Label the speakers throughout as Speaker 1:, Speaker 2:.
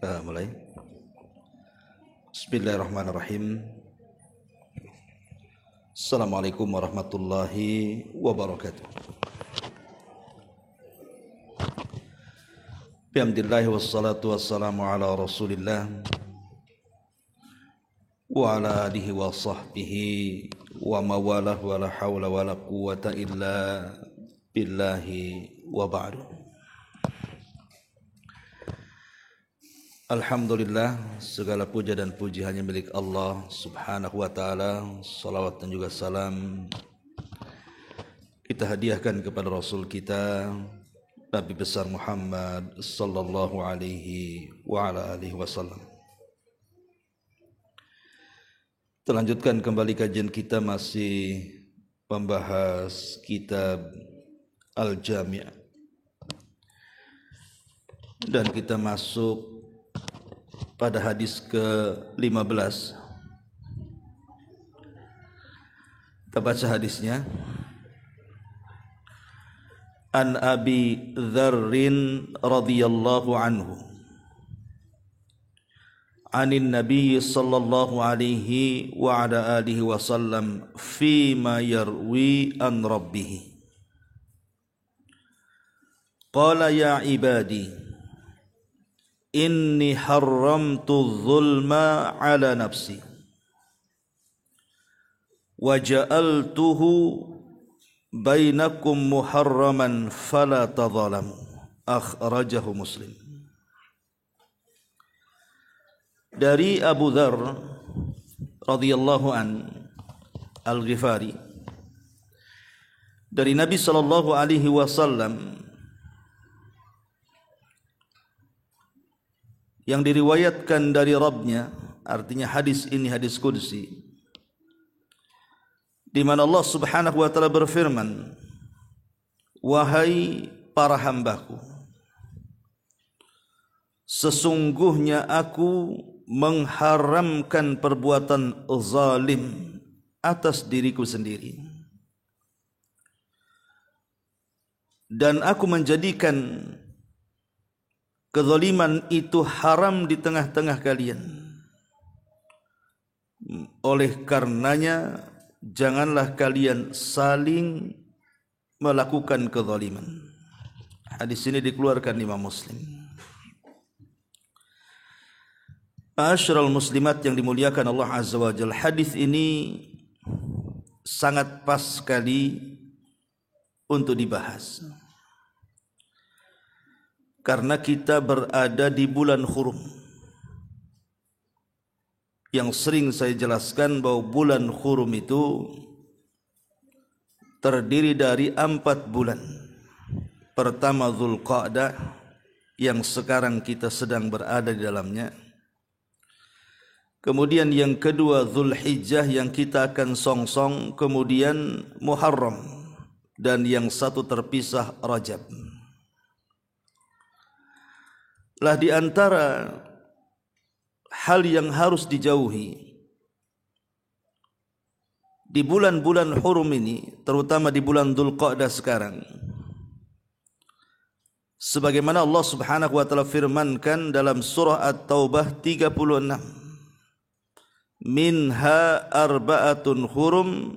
Speaker 1: Mulai. Bismillahirrahmanirrahim. Assalamualaikum warahmatullahi wabarakatuh. Bihamdillahi wassalatu wassalamu ala rasulillah wa ala alihi wa sahbihi wa mawalah wa la hawla wa la quwata illa billahi wa ba'du. Alhamdulillah, segala puja dan puji hanya milik Allah subhanahu wa ta'ala. Salawat dan juga salam kita hadiahkan kepada Rasul kita Nabi besar Muhammad sallallahu alaihi wa ala alihi wasallam. Terlanjutkan kembali kajian kita, masih membahas kitab Al-Jami', dan kita masuk pada hadis ke-15. Kita baca hadisnya. An Abi Dzarrin radhiyallahu anhu anin Nabi sallallahu alaihi wa ala alihi wasallam fima yarwi an rabbih. Qala ya ibadi inni haramtu zulma ala nafsi wa ja'altuhu bainakum muharraman fala tadhalamu. Akhrajahu Muslim. Dari Abu Dzar radhiyallahu an Al-Ghifari, dari Nabi sallallahu alaihi wasallam, yang diriwayatkan dari Rabbnya, artinya hadis ini hadis qudsi, di mana Allah subhanahu wa ta'ala berfirman, wahai para hambaku, sesungguhnya aku mengharamkan perbuatan zalim atas diriku sendiri, dan aku menjadikan kezaliman itu haram di tengah-tengah kalian. Oleh karenanya janganlah kalian saling melakukan kezaliman. Hadis ini dikeluarkan Imam Muslim. Ma'asyiral muslimat yang dimuliakan Allah Azza wa Jalla, hadis ini sangat pas sekali untuk dibahas, karena kita berada di bulan Hurum, yang sering saya jelaskan bahwa bulan Hurum itu terdiri dari 4 bulan. Pertama Dzulqa'dah, yang sekarang kita sedang berada di dalamnya. Kemudian yang kedua Dzulhijjah, yang kita akan songsong. Kemudian Muharram, dan yang satu terpisah Rajab. Lah di antara hal yang harus dijauhi di bulan-bulan Hurum ini, terutama di bulan Dzulqa'dah sekarang, sebagaimana Allah Subhanahu wa taala firmankan dalam surah At-Taubah 36, minha arba'atun hurum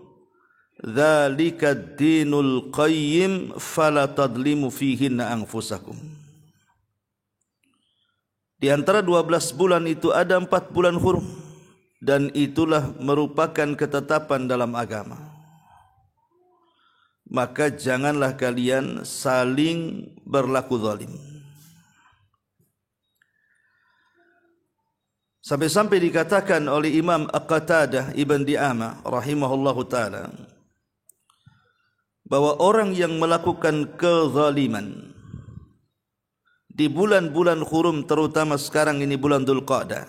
Speaker 1: dzalika ad-dinul qayyim fala tadlimu fihinna anfusakum. Di antara 12 bulan itu ada 4 bulan hurum, dan itulah merupakan ketetapan dalam agama. Maka janganlah kalian saling berlaku zalim. Sampai-sampai dikatakan oleh Imam Qatadah Ibn Di'amah rahimahullahu ta'ala bahwa orang yang melakukan kezaliman di bulan-bulan Hurum, terutama sekarang ini bulan Dzulqa'dah,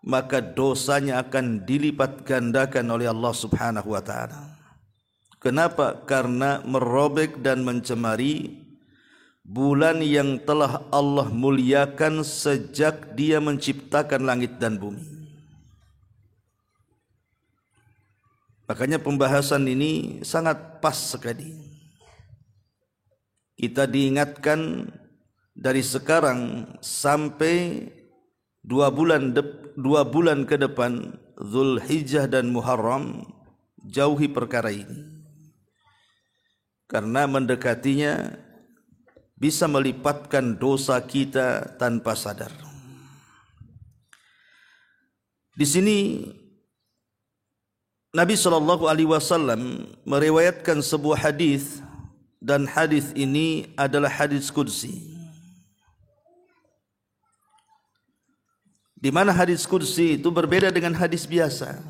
Speaker 1: maka dosanya akan dilipat gandakan oleh Allah Subhanahu wa taala. Kenapa? Karena merobek dan mencemari bulan yang telah Allah muliakan sejak Dia menciptakan langit dan bumi. Makanya pembahasan ini sangat pas sekali. Kita diingatkan dari sekarang sampai 2 bulan ke depan, Zulhijjah dan Muharram, jauhi perkara ini. Karena mendekatinya bisa melipatkan dosa kita tanpa sadar. Di sini Nabi SAW meriwayatkan sebuah hadis, dan hadis ini adalah hadis qudsi. Di mana hadis qudsi itu berbeda dengan hadis biasa.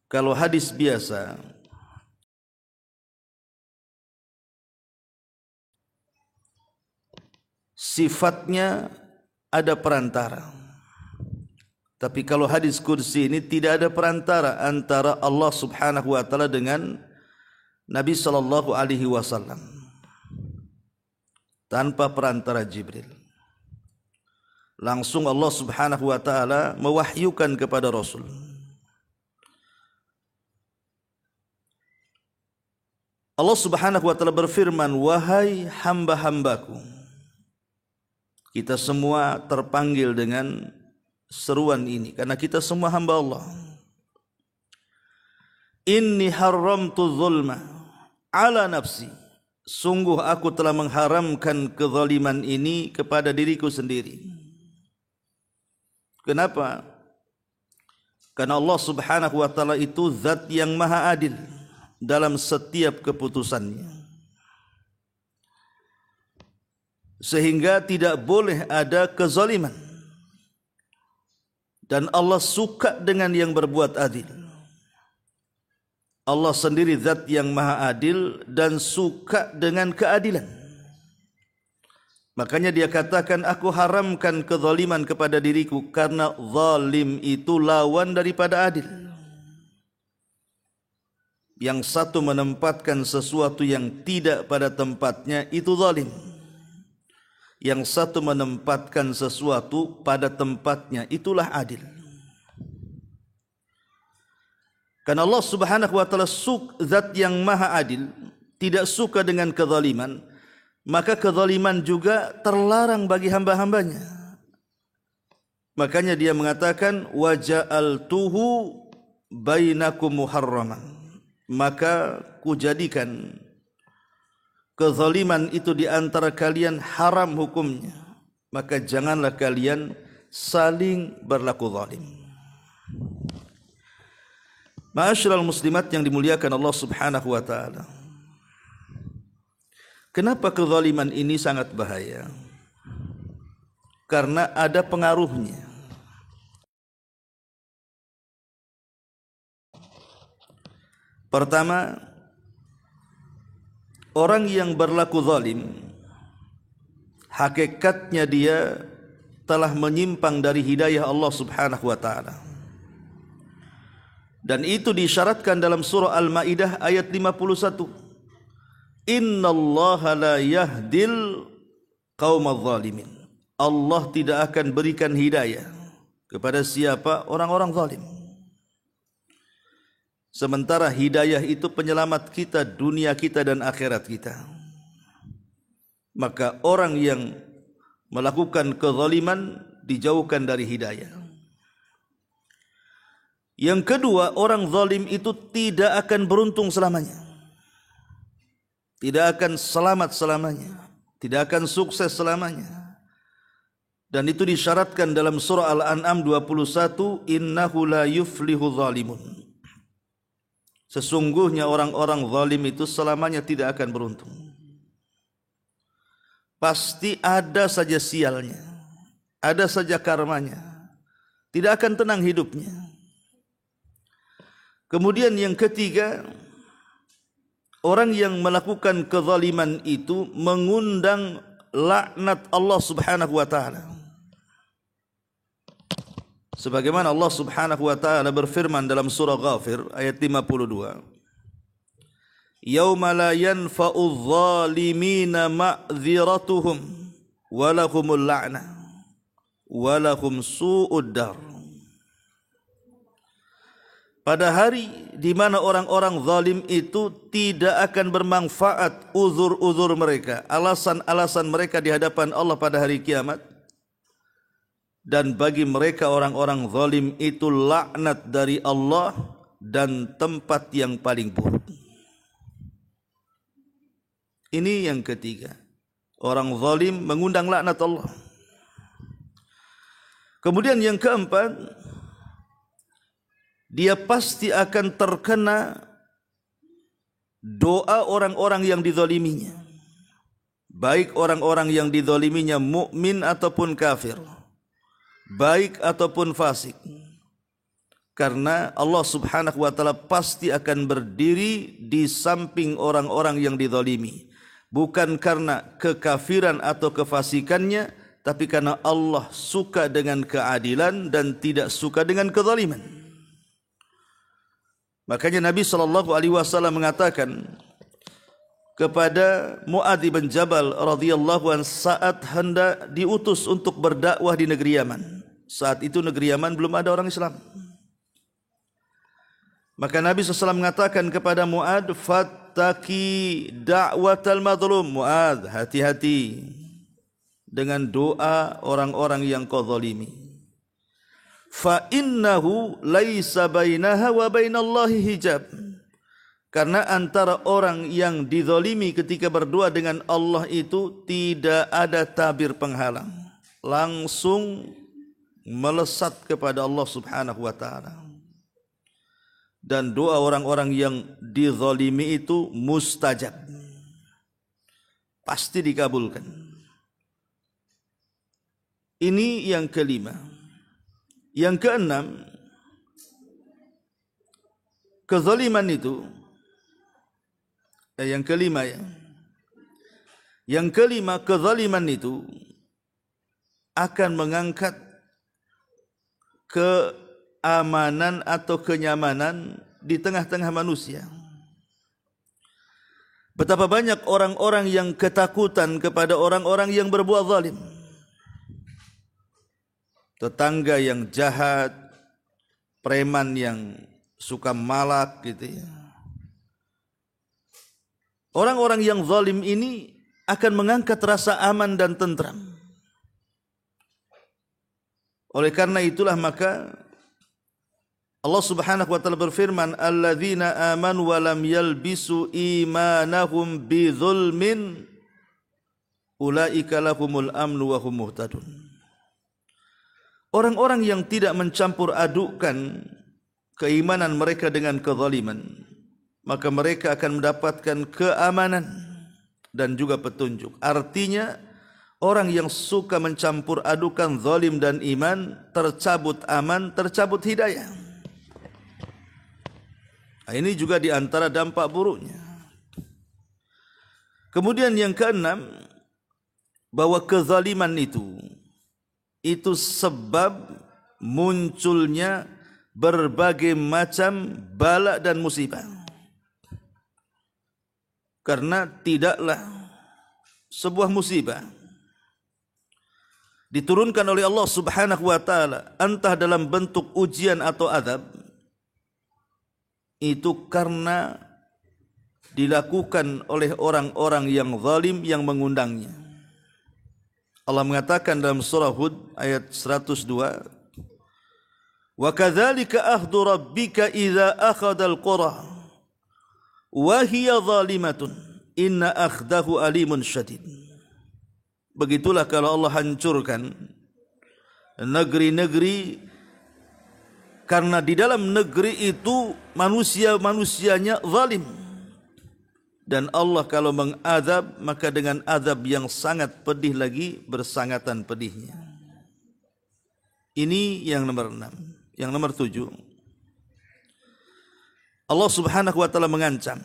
Speaker 1: Kalau hadis biasa sifatnya ada perantara. Tapi kalau hadis qudsi ini tidak ada perantara antara Allah Subhanahu wa taala dengan Nabi sallallahu alaihi wasallam. Tanpa perantara Jibril. Langsung Allah Subhanahu wa taala mewahyukan kepada Rasul. Allah Subhanahu wa taala berfirman, "Wahai hamba-hambaku." Kita semua terpanggil dengan seruan ini karena kita semua hamba Allah. Inni haramtu zulma ala nafsi. Sungguh aku telah mengharamkan kezaliman ini kepada diriku sendiri. Kenapa? Karena Allah Subhanahu wa taala itu zat yang maha adil dalam setiap keputusannya. Sehingga tidak boleh ada kezaliman. Dan Allah suka dengan yang berbuat adil. Allah sendiri zat yang maha adil dan suka dengan keadilan. Makanya dia katakan, aku haramkan kezaliman kepada diriku, karena zalim itu lawan daripada adil. Yang satu menempatkan sesuatu yang tidak pada tempatnya, itu zalim. Yang satu menempatkan sesuatu pada tempatnya, itulah adil. Karena Allah Subhanahu wa taala zat yang maha adil, tidak suka dengan kezaliman, maka kezaliman juga terlarang bagi hamba-hambanya. Makanya dia mengatakan, wa ja'altuhu bainakum muharraman. Maka kujadikan kezaliman itu di antara kalian haram hukumnya. Maka janganlah kalian saling berlaku zalim. Ma'asyiral muslimat yang dimuliakan Allah Subhanahu wa taala. Kenapa kezaliman ini sangat bahaya? Karena ada pengaruhnya. Pertama, orang yang berlaku zalim, hakikatnya dia telah menyimpang dari hidayah Allah Subhanahu wa taala. Dan itu disyaratkan dalam surah Al-Maidah ayat 51. Innallaha la yahdil qaumadz zalimin. Allah tidak akan berikan hidayah kepada siapa? Orang-orang zalim. Sementara hidayah itu penyelamat kita, dunia kita dan akhirat kita. Maka orang yang melakukan kezaliman dijauhkan dari hidayah. Yang kedua, orang zalim itu tidak akan beruntung selamanya. Tidak akan selamat selamanya, tidak akan sukses selamanya. Dan itu disyaratkan dalam surah Al-An'am 21, innahu la yuflihu zalimun. Sesungguhnya orang-orang zalim itu selamanya tidak akan beruntung. Pasti ada saja sialnya, ada saja karmanya, tidak akan tenang hidupnya. Kemudian yang ketiga, orang yang melakukan kezaliman itu mengundang laknat Allah Subhanahu wa taala. Sebagaimana Allah Subhanahu wa taala berfirman dalam surah Ghafir ayat 52. Yauma la yanfa'u adh-dhalimina ma'dziratuhum wa lahumul la'nah wa lahum su'ud dar. pada hari di mana orang-orang zalim itu tidak akan bermanfaat uzur-uzur mereka, alasan-alasan mereka di hadapan Allah pada hari kiamat. Dan bagi mereka orang-orang zalim itu laknat dari Allah dan tempat yang paling buruk. Ini yang ketiga. Orang zalim mengundang laknat Allah. Kemudian yang keempat, dia pasti akan terkena doa orang-orang yang dizaliminya. Baik orang-orang yang dizaliminya mukmin ataupun kafir, baik ataupun fasik. Karena Allah Subhanahu wa taala pasti akan berdiri di samping orang-orang yang dizalimi. Bukan karena kekafiran atau kefasikannya, tapi karena Allah suka dengan keadilan dan tidak suka dengan kezaliman. Makanya Nabi SAW mengatakan kepada Mu'adz bin Jabal radhiyallahu anhu saat hendak diutus untuk berdakwah di negeri Yaman. Saat itu negeri Yaman belum ada orang Islam. Maka Nabi SAW mengatakan kepada Mu'adz, fattaki da'watal madlum. Mu'adz, hati-hati dengan doa orang-orang yang kau zalimi. Fa innahu laisa bainaha wa bainallahi hijab. Karena antara orang yang dizalimi ketika berdoa dengan Allah itu tidak ada tabir penghalang. Langsung melesat kepada Allah Subhanahu wa taala. Dan doa orang-orang yang dizalimi itu mustajab. Pasti dikabulkan. Ini yang kelima. Yang keenam, kezaliman itu yang kelima ya. Yang kelima, kezaliman itu akan mengangkat keamanan atau kenyamanan di tengah-tengah manusia. Betapa banyak orang-orang yang ketakutan kepada orang-orang yang berbuat zalim. Tetangga yang jahat, preman yang suka malak gitu ya. Orang-orang yang zalim ini akan mengangkat rasa aman dan tentram. Oleh karena itulah maka Allah Subhanahu wa taala berfirman, alladzina amanu wa lam yalbisu imanahum bidzulmin ulaika lahumul amnu wa hum muhtadun. Orang-orang yang tidak mencampur adukkan keimanan mereka dengan kezaliman, maka mereka akan mendapatkan keamanan dan juga petunjuk. Artinya orang yang suka mencampur adukan zalim dan iman, tercabut aman, tercabut hidayah. Nah, ini juga di antara dampak buruknya. Kemudian yang keenam, bahwa kezaliman itu sebab munculnya berbagai macam bala dan musibah. Karena tidaklah sebuah musibah diturunkan oleh Allah Subhanahu wa taala entah dalam bentuk ujian atau azab, itu karena dilakukan oleh orang-orang yang zalim yang mengundangnya. Allah mengatakan dalam surah Hud ayat 102, wa kadzalika akhdhu rabbika idza akhadhal qura wa hiya zalimatun inna akhdahu alimun syadid. Begitulah kalau Allah hancurkan negeri-negeri, karena di dalam negeri itu manusia-manusianya zalim. Dan Allah kalau mengazab, maka dengan azab yang sangat pedih lagi, bersangatan pedihnya. Ini yang nomor 6. Yang nomor 7, Allah Subhanahu wa taala mengancam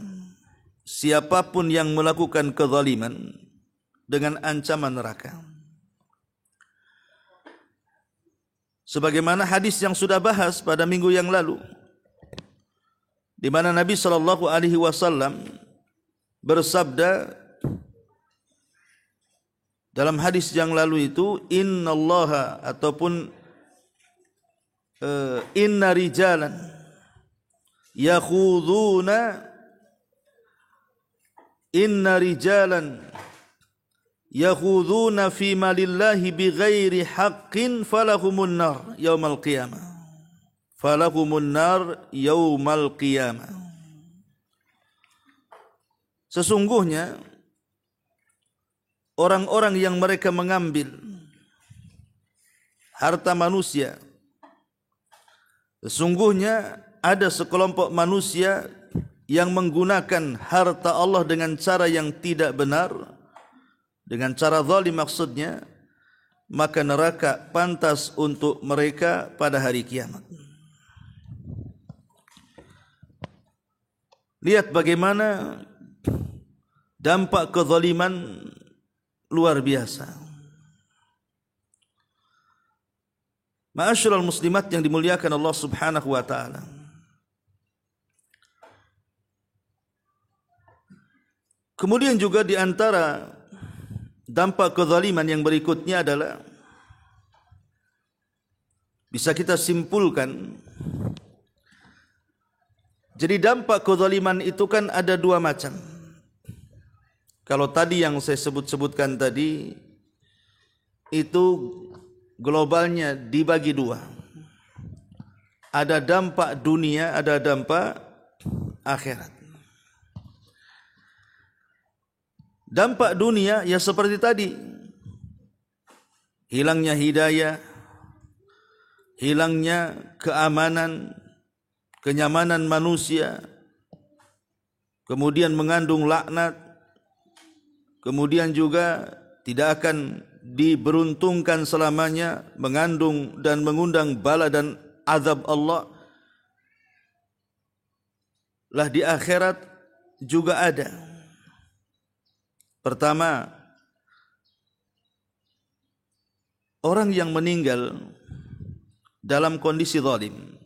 Speaker 1: siapapun yang melakukan kezaliman dengan ancaman neraka. Sebagaimana hadis yang sudah bahas pada minggu yang lalu, di mana Nabi SAW bersabda dalam hadis yang lalu itu, innallaha ataupun inna rijalan yakhuduna inna rijalan yakhuduna fi malillahi bighairi haqqin falahumun nar yaumal qiyamah. Falahumun nar yaumal qiyamah. Sesungguhnya orang-orang yang mereka mengambil harta manusia, sesungguhnya ada sekelompok manusia yang menggunakan harta Allah dengan cara yang tidak benar, dengan cara zalim maksudnya, maka neraka pantas untuk mereka pada hari kiamat. Lihat bagaimana dampak kezaliman luar biasa. Ma'asyiral muslimat yang dimuliakan Allah Subhanahu wa taala. Kemudian juga di antara dampak kezaliman yang berikutnya adalah bisa kita simpulkan. Jadi dampak kezaliman itu kan ada dua macam. Kalau tadi yang saya sebutkan tadi itu globalnya dibagi dua. Ada dampak dunia, ada dampak akhirat. Dampak dunia ya seperti tadi. Hilangnya hidayah, hilangnya keamanan, kenyamanan manusia, kemudian mengandung laknat, kemudian juga tidak akan diberuntungkan selamanya, mengandung dan mengundang bala dan azab Allah. Lah di akhirat juga ada. Pertama, orang yang meninggal dalam kondisi zalim,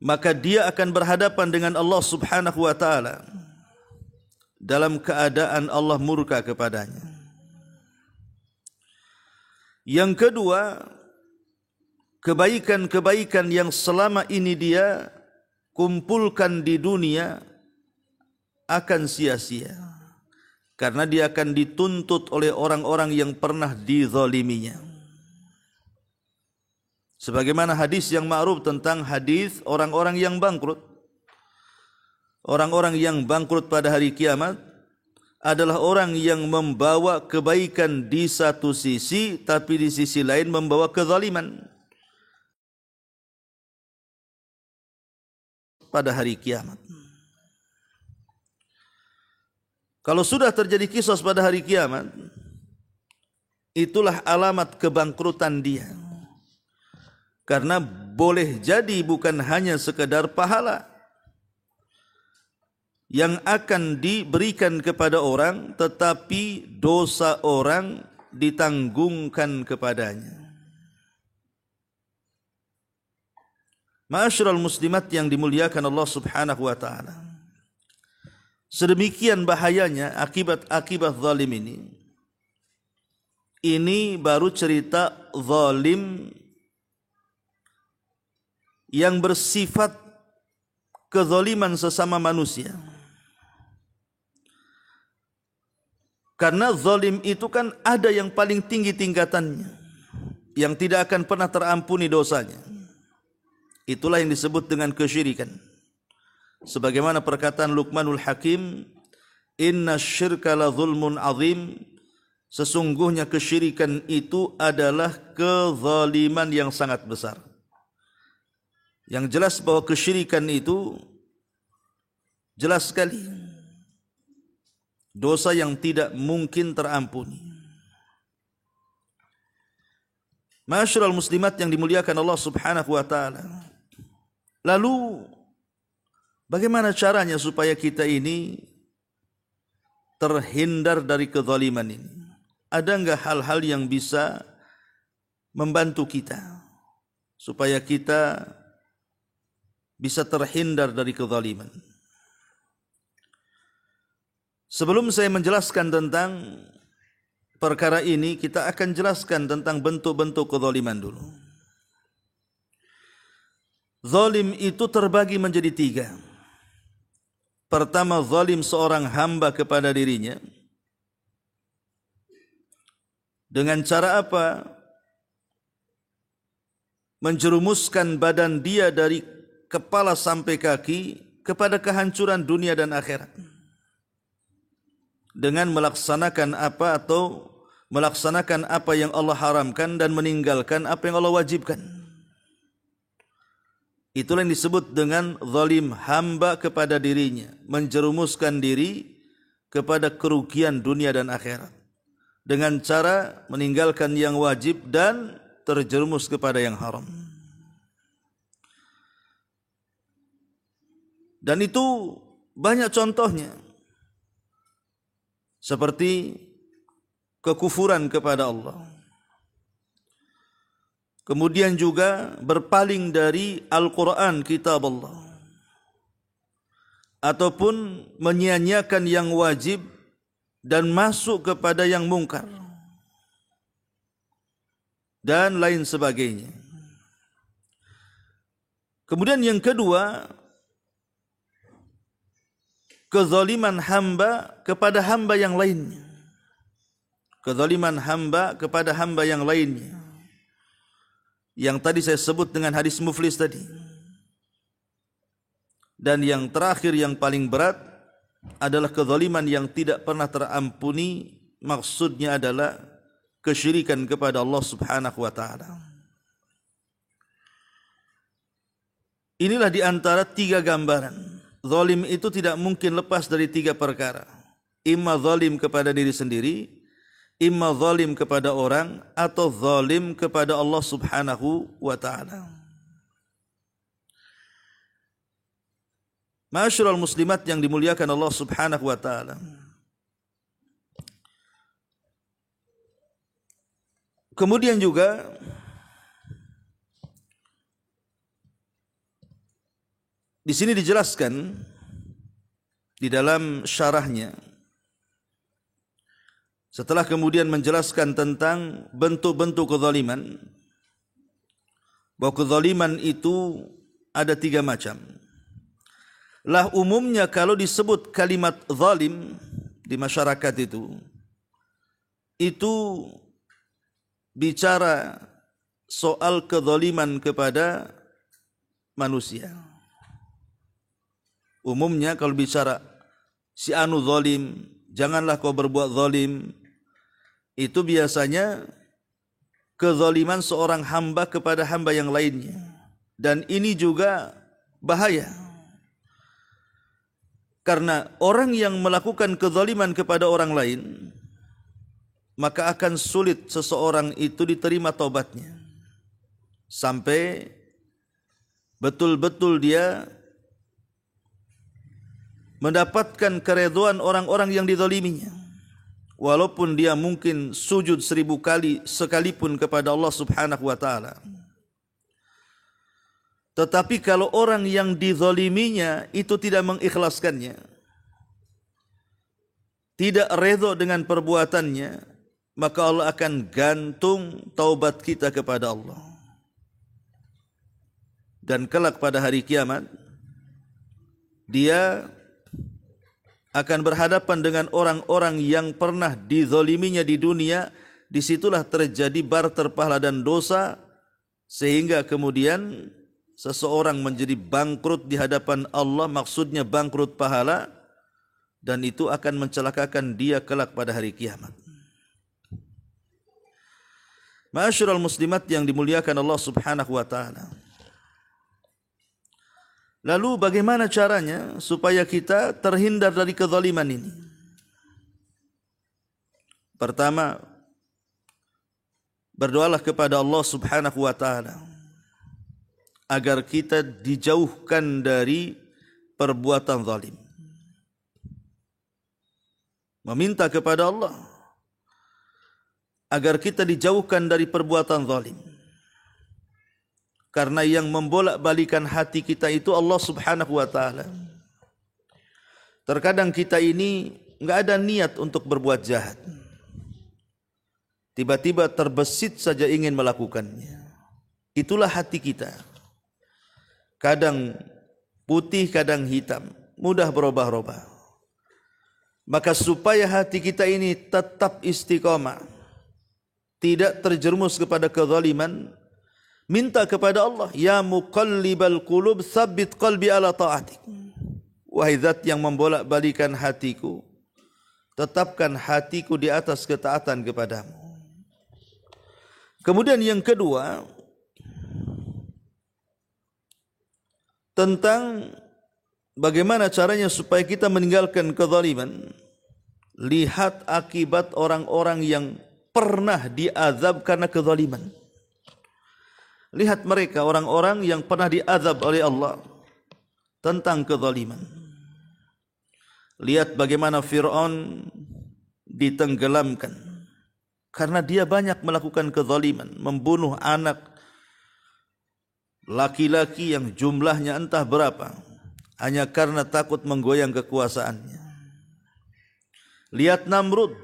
Speaker 1: maka dia akan berhadapan dengan Allah Subhanahu wa taala dalam keadaan Allah murka kepadanya. Yang kedua, kebaikan-kebaikan yang selama ini dia kumpulkan di dunia akan sia-sia, karena dia akan dituntut oleh orang-orang yang pernah dizaliminya. Sebagaimana hadis yang ma'ruf tentang hadis orang-orang yang bangkrut. Orang-orang yang bangkrut pada hari kiamat adalah orang yang membawa kebaikan di satu sisi, tapi di sisi lain membawa kezaliman pada hari kiamat. Kalau sudah terjadi kisos pada hari kiamat, itulah alamat kebangkrutan dia. Karena boleh jadi bukan hanya sekedar pahala yang akan diberikan kepada orang, tetapi dosa orang ditanggungkan kepadanya. Ma'asyiral muslimat yang dimuliakan Allah Subhanahu wa taala. Sedemikian bahayanya akibat zalim ini. Ini baru cerita zalim yang bersifat kezaliman sesama manusia. Karena zalim itu kan ada yang paling tinggi tingkatannya, yang tidak akan pernah terampuni dosanya. Itulah yang disebut dengan kesyirikan. Sebagaimana perkataan Luqmanul Hakim, inna syirka la zulmun azim, sesungguhnya kesyirikan itu adalah kezaliman yang sangat besar. Yang jelas bahwa kesyirikan itu jelas sekali dosa yang tidak mungkin terampuni. Ma'asyiral muslimat yang dimuliakan Allah Subhanahu wa taala. Lalu bagaimana caranya supaya kita ini terhindar dari kezaliman ini? Ada enggak hal-hal yang bisa membantu kita supaya kita bisa terhindar dari kezaliman? Sebelum saya menjelaskan tentang perkara ini, kita akan jelaskan tentang bentuk-bentuk kezaliman dulu. Zalim itu terbagi menjadi tiga. Pertama, zalim seorang hamba kepada dirinya. Dengan cara apa? Menjerumuskan badan dia dari kepala sampai kaki kepada kehancuran dunia dan akhirat. Dengan melaksanakan apa yang Allah haramkan dan meninggalkan apa yang Allah wajibkan. Itulah yang disebut dengan zalim hamba kepada dirinya, menjerumuskan diri kepada kerugian dunia dan akhirat dengan cara meninggalkan yang wajib dan terjerumus kepada yang haram. Dan itu banyak contohnya, seperti kekufuran kepada Allah, kemudian juga berpaling dari Al-Quran, kitab Allah, ataupun menyia-nyiakan yang wajib dan masuk kepada yang mungkar, dan lain sebagainya. Kemudian yang kedua, kezaliman hamba kepada hamba yang lainnya. Kezaliman hamba kepada hamba yang lainnya, yang tadi saya sebut dengan hadis muflis tadi. Dan yang terakhir yang paling berat adalah kezaliman yang tidak pernah terampuni. Maksudnya adalah kesyirikan kepada Allah Subhanahu wa taala. Inilah di antara tiga gambaran. Zalim itu tidak mungkin lepas dari tiga perkara. Imma zalim kepada diri sendiri, imma zalim kepada orang, atau zalim kepada Allah Subhanahu wa taala. Ma'asyiral muslimat yang dimuliakan Allah Subhanahu wa taala. Kemudian juga di sini dijelaskan di dalam syarahnya, setelah kemudian menjelaskan tentang bentuk-bentuk kezaliman, bahwa kezaliman itu ada tiga macam. Lah umumnya kalau disebut kalimat zalim di masyarakat itu bicara soal kezaliman kepada manusia. Umumnya kalau bicara si anu zalim, janganlah kau berbuat zalim, itu biasanya kezaliman seorang hamba kepada hamba yang lainnya. Dan ini juga bahaya, karena orang yang melakukan kezaliman kepada orang lain, maka akan sulit seseorang itu diterima taubatnya sampai betul-betul dia mendapatkan keridhaan orang-orang yang dizaliminya, walaupun dia mungkin sujud 1000 kali sekalipun kepada Allah Subhanahu wa taala. Tetapi kalau orang yang dizaliminya itu tidak mengikhlaskannya, tidak redha dengan perbuatannya, maka Allah akan gantung taubat kita kepada Allah. Dan kelak pada hari kiamat, dia akan berhadapan dengan orang-orang yang pernah dizaliminya di dunia. Disitulah terjadi barter pahala dan dosa, sehingga kemudian seseorang menjadi bangkrut di hadapan Allah, maksudnya bangkrut pahala, dan itu akan mencelakakan dia kelak pada hari kiamat. Ma'asyiral muslimat yang dimuliakan Allah Subhanahu wa taala. Lalu bagaimana caranya supaya kita terhindar dari kezaliman ini? Pertama, berdoalah kepada Allah Subhanahu wa taala agar kita dijauhkan dari perbuatan zalim. Meminta kepada Allah agar kita dijauhkan dari perbuatan zalim. Karena yang membolak-balikan hati kita itu Allah Subhanahu wa taala. Terkadang kita ini enggak ada niat untuk berbuat jahat, tiba-tiba terbesit saja ingin melakukannya. Itulah hati kita. kadang putih, kadang hitam, mudah berubah-ubah. Maka supaya hati kita ini tetap istiqamah, tidak terjerumus kepada kezaliman, minta kepada Allah, ya muqallibal qulub tsabbit qalbi ala ta'atik. Wahai zat yang membolak-balikan hatiku, tetapkan hatiku di atas ketaatan kepadamu. Kemudian yang kedua, tentang bagaimana caranya supaya kita meninggalkan kezaliman. Lihat akibat orang-orang yang pernah diazab karena kezaliman. Lihat mereka, orang-orang yang pernah diazab oleh Allah tentang kezaliman. Lihat bagaimana Fir'aun ditenggelamkan karena dia banyak melakukan kezaliman, membunuh anak laki-laki yang jumlahnya entah berapa, hanya karena takut menggoyang kekuasaannya. Lihat Namrud,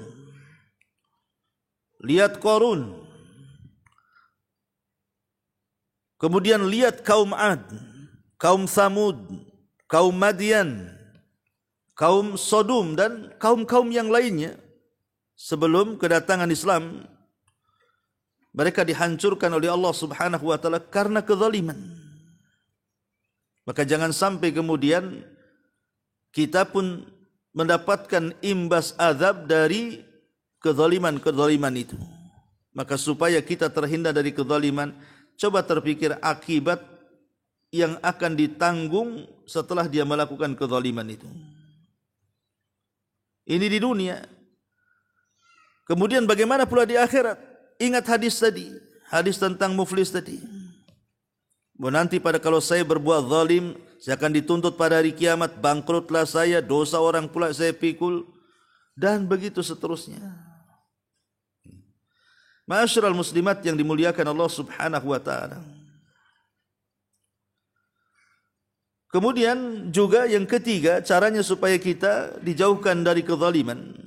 Speaker 1: lihat Qarun, kemudian lihat kaum Ad, kaum Samud, kaum Madian, kaum Sodom, dan kaum-kaum yang lainnya. Sebelum kedatangan Islam, mereka dihancurkan oleh Allah Subhanahu wa taala karena kezaliman. Maka jangan sampai kemudian kita pun mendapatkan imbas azab dari kezaliman-kezaliman itu. Maka supaya kita terhindar dari kezaliman, coba terpikir akibat yang akan ditanggung setelah dia melakukan kezaliman itu. Ini di dunia. Kemudian bagaimana pula di akhirat? Ingat hadis tadi, hadis tentang muflis tadi. Nanti pada kalau saya berbuat zalim, saya akan dituntut pada hari kiamat, bangkrutlah saya, dosa orang pula saya pikul, dan begitu seterusnya. Ma'asyiral muslimat yang dimuliakan Allah Subhanahu wa taala. Kemudian juga yang ketiga, caranya supaya kita dijauhkan dari kezaliman,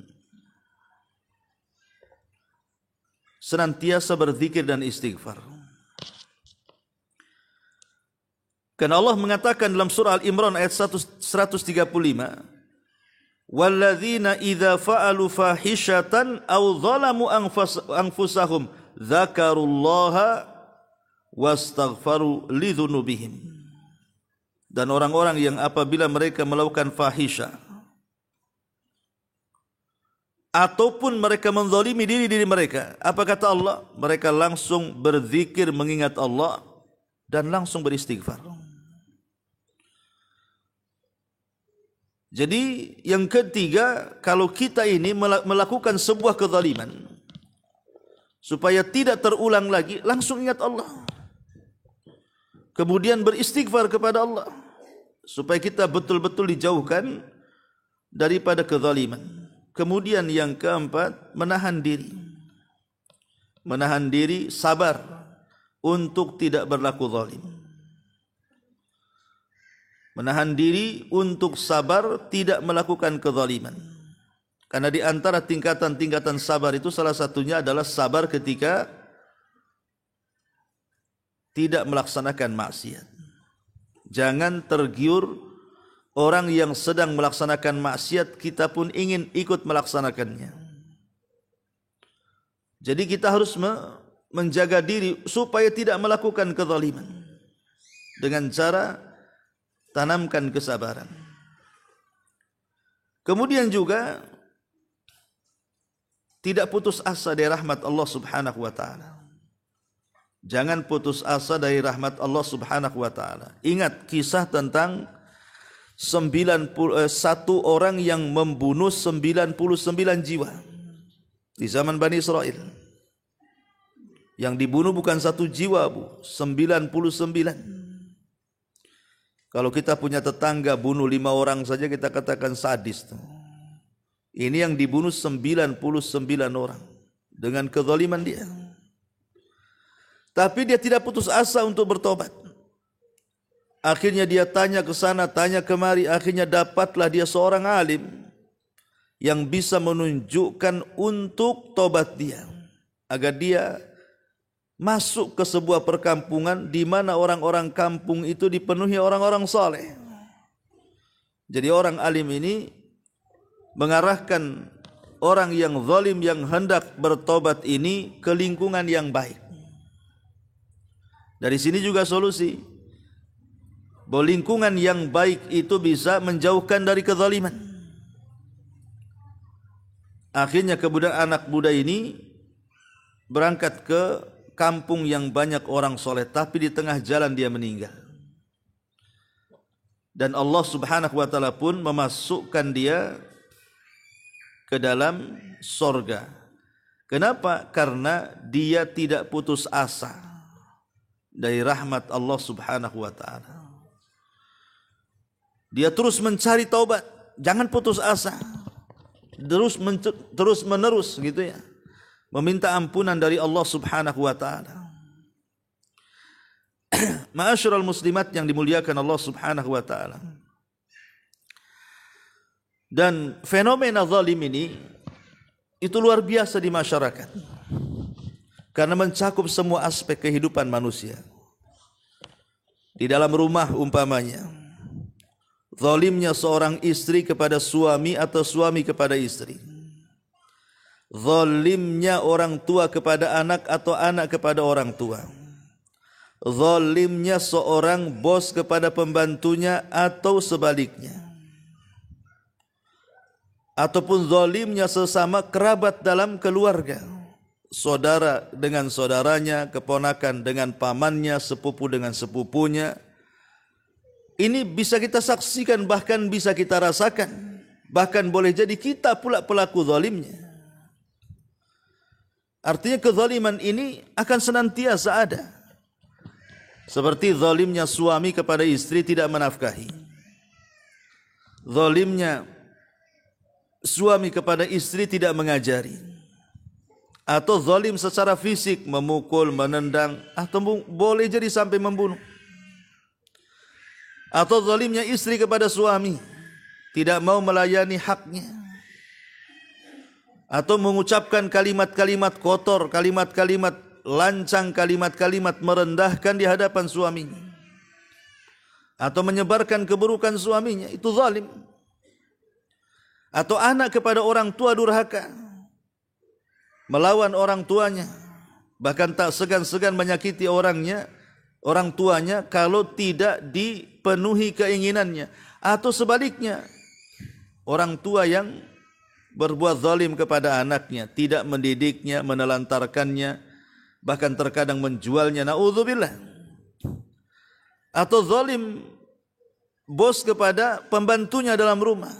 Speaker 1: senantiasa berzikir dan istighfar. Karena Allah mengatakan dalam surah Al-Imran ayat 135, "Walladzina idza fa'alu fahishatan aw zalamu anfusahum dzakarullaha wastaghfaru lidzunubihim." Dan orang-orang yang apabila mereka melakukan fahisyah ataupun mereka menzalimi diri mereka, apa kata Allah? Mereka langsung berzikir mengingat Allah dan langsung beristighfar. Jadi yang ketiga, kalau kita ini melakukan sebuah kezaliman, supaya tidak terulang lagi, langsung ingat Allah. Kemudian beristighfar kepada Allah, supaya kita betul-betul dijauhkan daripada kezaliman. Kemudian yang keempat, menahan diri. Menahan diri, sabar untuk tidak berlaku zalim. Menahan diri untuk sabar tidak melakukan kezaliman. Karena di antara tingkatan-tingkatan sabar itu salah satunya adalah sabar ketika tidak melaksanakan maksiat. Jangan tergiur orang yang sedang melaksanakan maksiat, kita pun ingin ikut melaksanakannya. Jadi kita harus menjaga diri supaya tidak melakukan kezaliman dengan cara tanamkan kesabaran. Kemudian juga tidak putus asa dari rahmat Allah Subhanahu wa taala. Jangan putus asa dari rahmat Allah Subhanahu wa taala. Ingat kisah tentang 91 orang yang membunuh 99 jiwa di zaman Bani Israel. Yang dibunuh bukan 1 jiwa, 99. Kalau kita punya tetangga bunuh 5 orang saja kita katakan sadis. Ini yang dibunuh 99 orang dengan kezaliman dia. Tapi dia tidak putus asa untuk bertobat. Akhirnya dia tanya ke sana, tanya kemari, akhirnya dapatlah dia seorang alim yang bisa menunjukkan untuk tobat dia, agar dia masuk ke sebuah perkampungan di mana orang-orang kampung itu dipenuhi orang-orang saleh. Jadi orang alim ini mengarahkan orang yang zalim yang hendak bertobat ini ke lingkungan yang baik. Dari sini juga solusi bahwa lingkungan yang baik itu bisa menjauhkan dari kezaliman. Akhirnya kemudian anak muda ini berangkat ke kampung yang banyak orang soleh, tapi di tengah jalan dia meninggal. Dan Allah Subhanahu wa taala pun memasukkan dia ke dalam sorga. Kenapa? Karena dia tidak putus asa dari rahmat Allah Subhanahu wa taala. Dia terus mencari taubat, jangan putus asa. Terus menerus gitu ya. Meminta ampunan dari Allah Subhanahu wa taala. Ma'asyiral muslimat yang dimuliakan Allah Subhanahu wa taala. Dan fenomena zalim ini itu luar biasa di masyarakat. Karena mencakup semua aspek kehidupan manusia. Di dalam rumah umpamanya, zalimnya seorang istri kepada suami atau suami kepada istri. Zalimnya orang tua kepada anak atau anak kepada orang tua. Zalimnya seorang bos kepada pembantunya atau sebaliknya. Ataupun zalimnya sesama kerabat dalam keluarga. Saudara dengan saudaranya, keponakan dengan pamannya, sepupu dengan sepupunya. Ini bisa kita saksikan, bahkan bisa kita rasakan. Bahkan boleh jadi kita pula pelaku zalimnya. Artinya kezaliman ini akan senantiasa ada. Seperti zalimnya suami kepada istri tidak menafkahi. Zalimnya suami kepada istri tidak mengajari. Atau zalim secara fisik, memukul, menendang, atau boleh jadi sampai membunuh. Atau zalimnya istri kepada suami, tidak mau melayani haknya. Atau mengucapkan kalimat-kalimat kotor, kalimat-kalimat lancang, kalimat-kalimat merendahkan di hadapan suaminya. Atau menyebarkan keburukan suaminya, itu zalim. Atau anak kepada orang tua durhaka, melawan orang tuanya, bahkan tak segan-segan menyakiti orang tuanya kalau tidak dipenuhi keinginannya. Atau sebaliknya, orang tua yang berbuat zalim kepada anaknya, tidak mendidiknya, menelantarkannya, bahkan terkadang menjualnya, na'udzubillah. Atau zalim bos kepada pembantunya dalam rumah.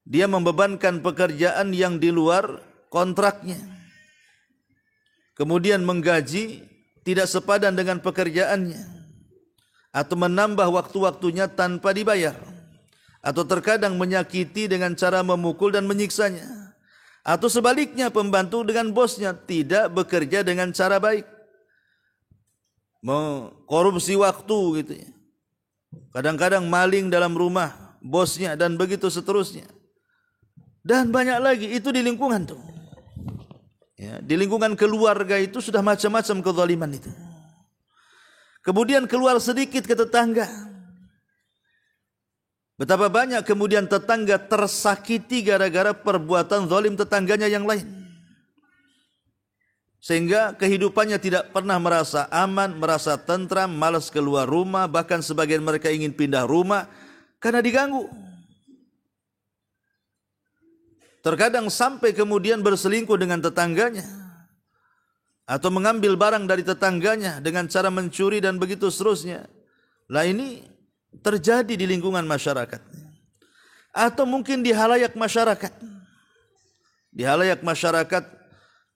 Speaker 1: Dia membebankan pekerjaan yang di luar kontraknya. Kemudian menggaji tidak sepadan dengan pekerjaannya. Atau menambah waktu-waktunya tanpa dibayar. Atau terkadang menyakiti dengan cara memukul dan menyiksanya. Atau sebaliknya, pembantu dengan bosnya tidak bekerja dengan cara baik. Mengkorupsi waktu gitu ya. Kadang-kadang maling dalam rumah bosnya dan begitu seterusnya. Dan banyak lagi, itu di lingkungan tuh. Ya, di lingkungan keluarga itu sudah macam-macam kezaliman itu. Kemudian keluar sedikit ke tetangga. Betapa banyak kemudian tetangga tersakiti gara-gara perbuatan zalim tetangganya yang lain. Sehingga kehidupannya tidak pernah merasa aman, merasa tentram, malas keluar rumah. Bahkan sebagian mereka ingin pindah rumah karena diganggu. Terkadang sampai kemudian berselingkuh dengan tetangganya. Atau mengambil barang dari tetangganya dengan cara mencuri dan begitu seterusnya. Lah ini terjadi di lingkungan masyarakat. Atau mungkin di halayak masyarakat. Di halayak masyarakat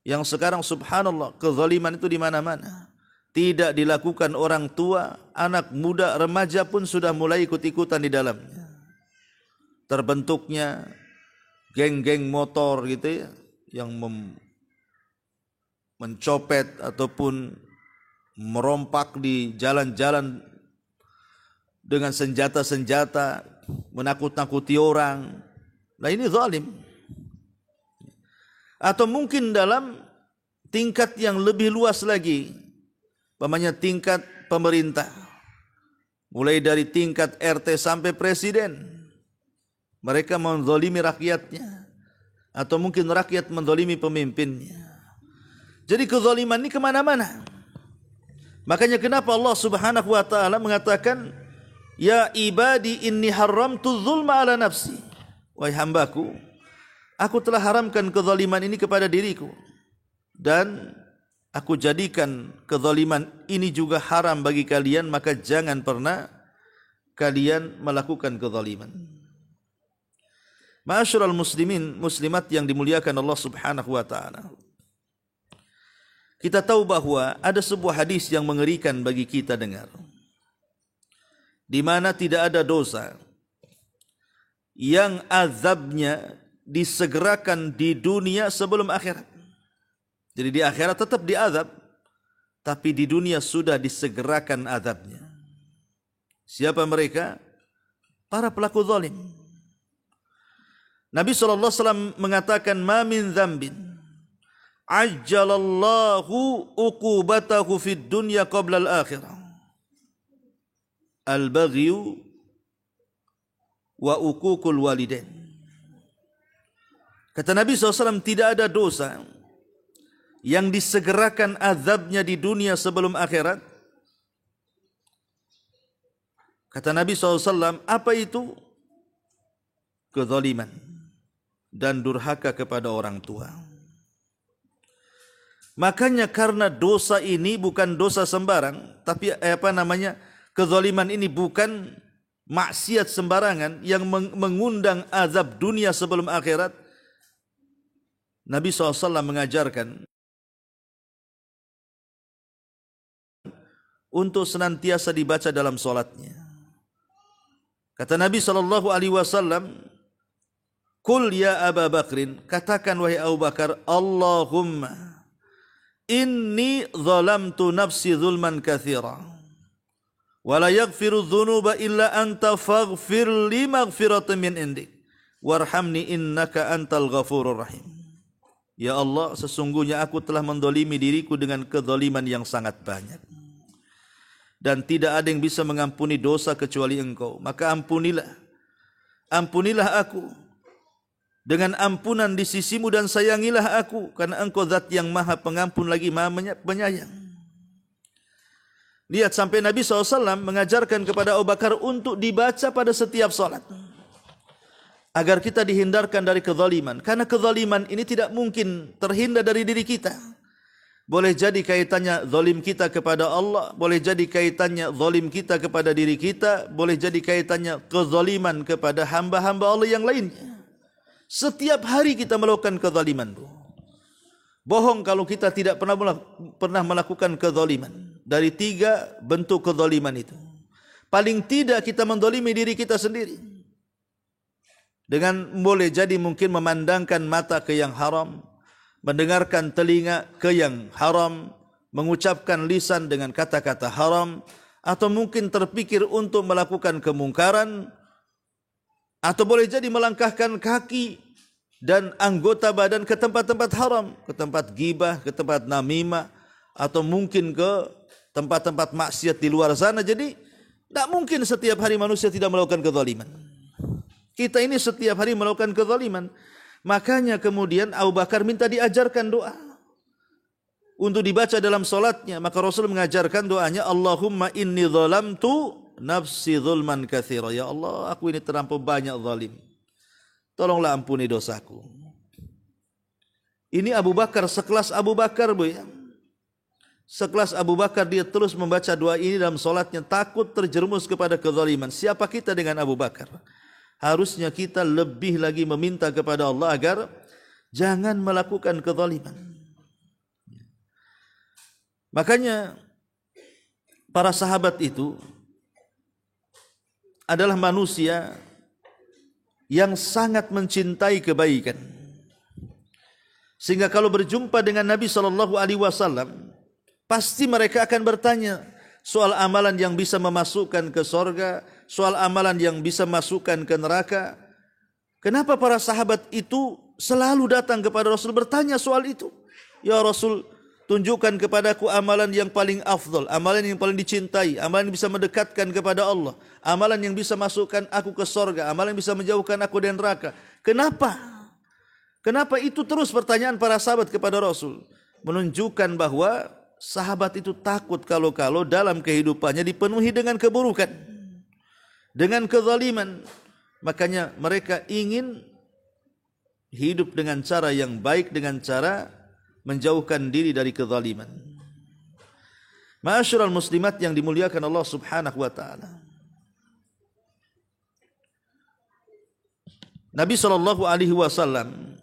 Speaker 1: yang sekarang subhanallah kezaliman itu di mana-mana. Tidak dilakukan orang tua, anak muda, remaja pun sudah mulai ikut-ikutan di dalamnya. Terbentuknya geng-geng motor gitu ya, yang mencopet ataupun merompak di jalan-jalan dengan senjata-senjata, menakut-nakuti orang. Nah ini zalim. Atau mungkin dalam tingkat yang lebih luas lagi, umpamanya tingkat pemerintah, mulai dari tingkat RT sampai presiden, mereka menzalimi rakyatnya, atau mungkin rakyat menzalimi pemimpinnya. Jadi kezaliman ini kemana-mana. Makanya kenapa Allah Subhanahu wa ta'ala mengatakan, ya ibadi inni haramtu zulma ala nafsi. Wahai hambaku, aku telah haramkan kezaliman ini kepada diriku, dan aku jadikan kezaliman ini juga haram bagi kalian, maka jangan pernah kalian melakukan kezaliman. Ma'asyiral muslimin, muslimat yang dimuliakan Allah Subhanahu wa ta'ala. Kita tahu bahwa ada sebuah hadis yang mengerikan bagi kita dengar, di mana tidak ada dosa yang azabnya disegerakan di dunia sebelum akhirat. Jadi di akhirat tetap diazab, tapi di dunia sudah disegerakan azabnya. Siapa mereka? Para pelaku zalim. Nabi SAW mengatakan, ma min dzambin ajjalallahu uqubatahu fid dunya qabla al-akhirah al-baghyu wa uququl walidain. Kata Nabi SAW, tidak ada dosa yang disegerakan azabnya di dunia sebelum akhirat. Kata Nabi SAW, apa itu? Kezaliman dan durhaka kepada orang tua. Makanya karena dosa ini bukan dosa sembarang, tapi kezaliman ini bukan maksiat sembarangan yang mengundang azab dunia sebelum akhirat. Nabi SAW mengajarkan untuk senantiasa dibaca dalam solatnya. Kata Nabi SAW, Qul ya Aba Bakrin, katakan wahai Abu Bakar, Allahumma inni zalamtu nafsi zulman katsira wa la yaghfiru dzunuba illa anta faghfir li maghfiratan min indik warhamni innaka antal ghafurur rahim. Ya Allah, sesungguhnya aku telah mendolimi diriku dengan kezaliman yang sangat banyak, dan tidak ada yang bisa mengampuni dosa kecuali Engkau. Maka ampunilah aku dengan ampunan di sisimu, dan sayangilah aku, karena Engkau zat yang maha pengampun lagi maha penyayang. Lihat, sampai Nabi SAW mengajarkan kepada Abu Bakar untuk dibaca pada setiap salat, agar kita dihindarkan dari kezaliman. Karena kezaliman ini tidak mungkin terhindar dari diri kita. Boleh jadi kaitannya zalim kita kepada Allah, boleh jadi kaitannya zalim kita kepada diri kita, boleh jadi kaitannya kezaliman kepada hamba-hamba Allah yang lainnya. Setiap hari kita melakukan kezaliman. Bohong kalau kita tidak pernah melakukan kezaliman. Dari 3 bentuk kezaliman itu, paling tidak kita mendolimi diri kita sendiri. Dengan boleh jadi mungkin memandangkan mata ke yang haram, mendengarkan telinga ke yang haram, mengucapkan lisan dengan kata-kata haram, atau mungkin terpikir untuk melakukan kemungkaran, atau boleh jadi melangkahkan kaki dan anggota badan ke tempat-tempat haram, ke tempat ghibah, ke tempat namimah, atau mungkin ke tempat-tempat maksiat di luar sana. Jadi tidak mungkin setiap hari manusia tidak melakukan kezaliman. Kita ini setiap hari melakukan kezaliman. Makanya kemudian Abu Bakar minta diajarkan doa untuk dibaca dalam solatnya. Maka Rasul mengajarkan doanya, Allahumma inni zalamtu nafsi zulman katsira. Ya Allah, aku ini terlampau banyak zalim, tolonglah ampuni dosaku. Ini Abu Bakar, sekelas Abu Bakar, Bu ya. Sekelas Abu Bakar, dia terus membaca doa ini dalam solatnya, takut terjerumus kepada kezaliman. Siapa kita dengan Abu Bakar? Harusnya kita lebih lagi meminta kepada Allah agar jangan melakukan kezaliman. Makanya para sahabat itu adalah manusia yang sangat mencintai kebaikan, sehingga kalau berjumpa dengan Nabi SAW, pasti mereka akan bertanya soal amalan yang bisa memasukkan ke sorga, soal amalan yang bisa masukkan ke neraka. Kenapa para sahabat itu selalu datang kepada Rasul bertanya soal itu? Ya Rasul, tunjukkan kepadaku amalan yang paling afdal, amalan yang paling dicintai, amalan yang bisa mendekatkan kepada Allah, amalan yang bisa masukkan aku ke sorga, amalan yang bisa menjauhkan aku dari neraka. Kenapa? Kenapa itu terus pertanyaan para sahabat kepada Rasul? Menunjukkan bahwa sahabat itu takut kalau dalam kehidupannya dipenuhi dengan keburukan, dengan kezaliman. Makanya mereka ingin hidup dengan cara yang baik, dengan cara menjauhkan diri dari kezaliman. Ma'asyiral muslimat yang dimuliakan Allah Subhanahu wa taala. Nabi sallallahu alaihi wasallam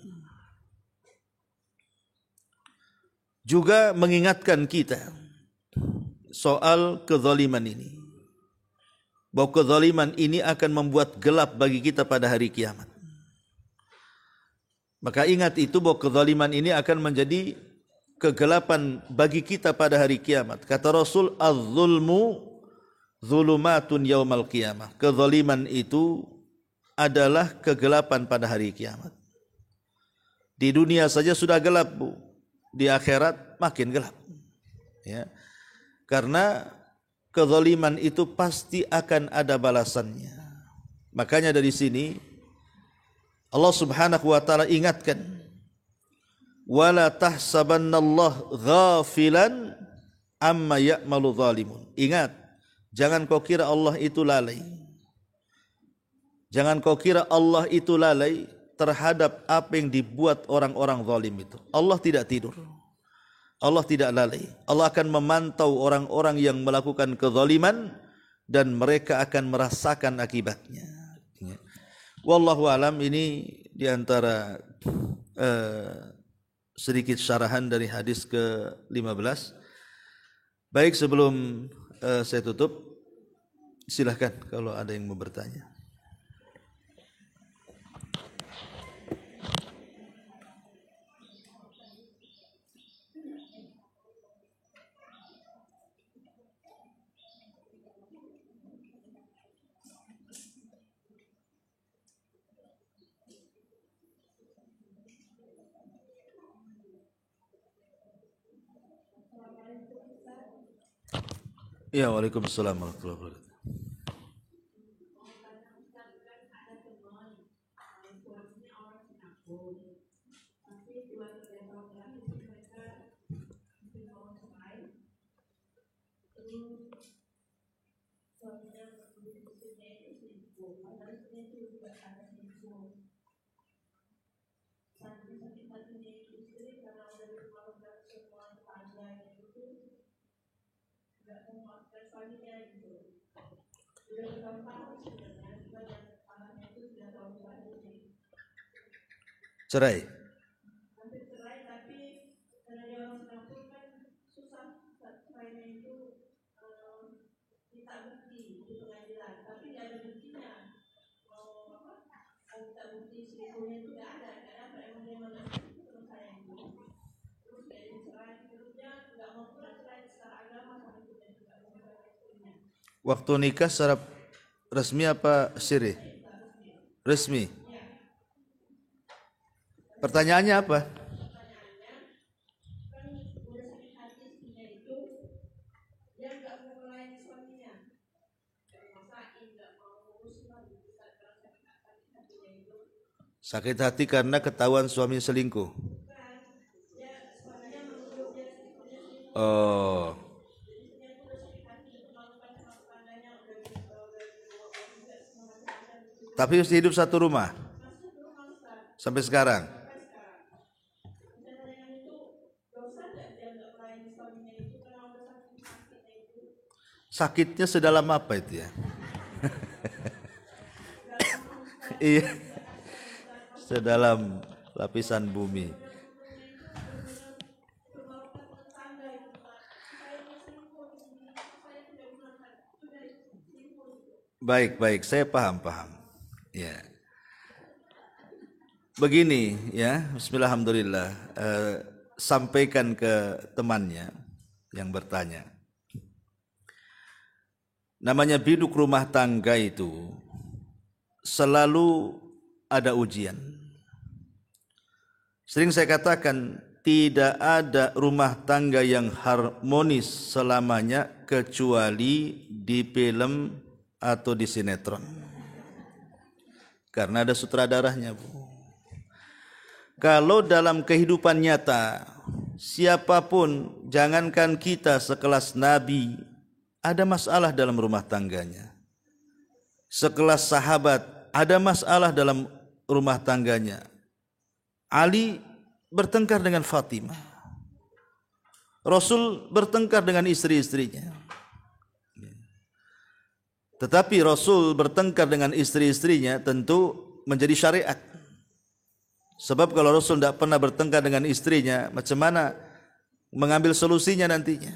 Speaker 1: juga mengingatkan kita soal kezaliman ini. Bahwa kezaliman ini akan membuat gelap bagi kita pada hari kiamat. Maka ingat itu bahwa kezaliman ini akan menjadi kegelapan bagi kita pada hari kiamat. Kata Rasul, az-zulmu zulumatun yaumal qiyamah. Kezaliman itu adalah kegelapan pada hari kiamat. Di dunia saja sudah gelap, Bu. Di akhirat makin gelap. Ya. Karena kezaliman itu pasti akan ada balasannya. Makanya dari sini Allah Subhanahu wa taala ingatkan, wala tahsabannallaha ghafilan amma ya'malu zalimun. Ingat, jangan kau kira Allah itu lalai. Jangan kau kira Allah itu lalai terhadap apa yang dibuat orang-orang zalim itu. Allah tidak tidur. Allah tidak lalai. Allah akan memantau orang-orang yang melakukan kezaliman dan mereka akan merasakan akibatnya. Wallahu alam, ini diantara sedikit syarahan dari hadis ke-15. Baik, sebelum saya tutup, silahkan kalau ada yang mau bertanya. Ya, waalaikumsalam warahmatullahi wabarakatuh. Cerai. Waktu nikah secara resmi apa siri? Resmi. Pertanyaannya apa? Sakit hati karena ketahuan suami selingkuh. Oh. Tapi masih hidup satu rumah sampai sekarang. Sakitnya sedalam apa itu ya? Iya, sedalam lapisan bumi. Baik, saya paham. Ya. Begini ya, bismillahirrahmanirrahim. Sampaikan ke temannya yang bertanya. Namanya biduk rumah tangga itu selalu ada ujian. Sering saya katakan, tidak ada rumah tangga yang harmonis selamanya kecuali di film atau di sinetron. Karena ada sutradaranya, Bu. Kalau dalam kehidupan nyata, siapapun, jangankan kita sekelas Nabi, ada masalah dalam rumah tangganya. Sekelas sahabat, ada masalah dalam rumah tangganya. Ali bertengkar dengan Fatimah. Rasul bertengkar dengan istri-istrinya. Tetapi Rasul bertengkar dengan istri-istrinya tentu menjadi syariat. Sebab kalau Rasul tidak pernah bertengkar dengan istrinya, macam mana mengambil solusinya nantinya?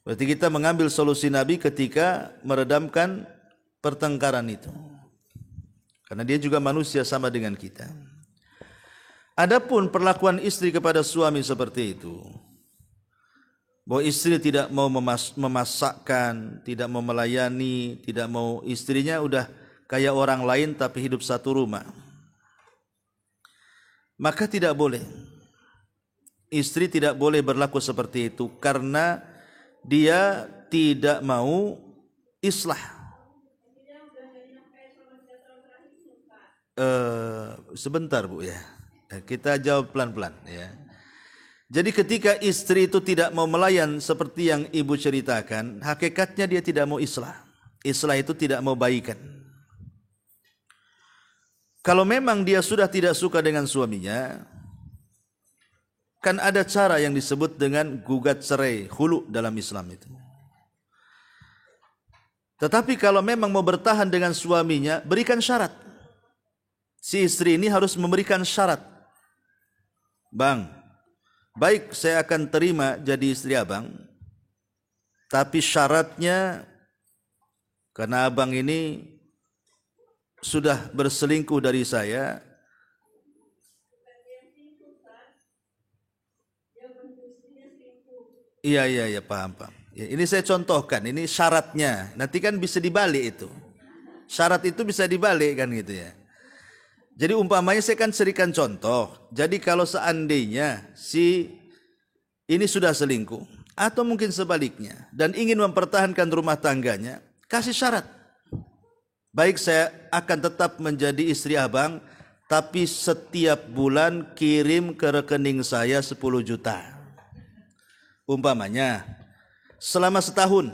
Speaker 1: Berarti kita mengambil solusi Nabi ketika meredamkan pertengkaran itu. Karena dia juga manusia sama dengan kita. Adapun perlakuan istri kepada suami seperti itu, bahwa istri tidak mau memasakkan, tidak mau melayani, tidak mau, istrinya udah kayak orang lain tapi hidup satu rumah, maka tidak boleh. Istri tidak boleh berlaku seperti itu karena dia tidak mau islah. Sebentar, Bu, ya. Kita jawab pelan-pelan, ya. Jadi ketika istri itu tidak mau melayan seperti yang Ibu ceritakan, hakikatnya dia tidak mau islah. Islah itu tidak mau baikan. Kalau memang dia sudah tidak suka dengan suaminya, kan ada cara yang disebut dengan gugat cerai, khulu dalam Islam itu. Tetapi kalau memang mau bertahan dengan suaminya, berikan syarat. Si istri ini harus memberikan syarat. Bang, baik saya akan terima jadi istri abang, tapi syaratnya karena abang ini sudah berselingkuh dari saya. Iya, paham. Ya, ini saya contohkan, ini syaratnya. Nanti kan bisa dibalik itu. Syarat itu bisa dibalik kan gitu ya. Jadi umpamanya saya kan serikan contoh. Jadi kalau seandainya si ini sudah selingkuh atau mungkin sebaliknya dan ingin mempertahankan rumah tangganya, kasih syarat. Baik saya akan tetap menjadi istri abang, tapi setiap bulan kirim ke rekening saya 10 juta. Umpamanya selama setahun,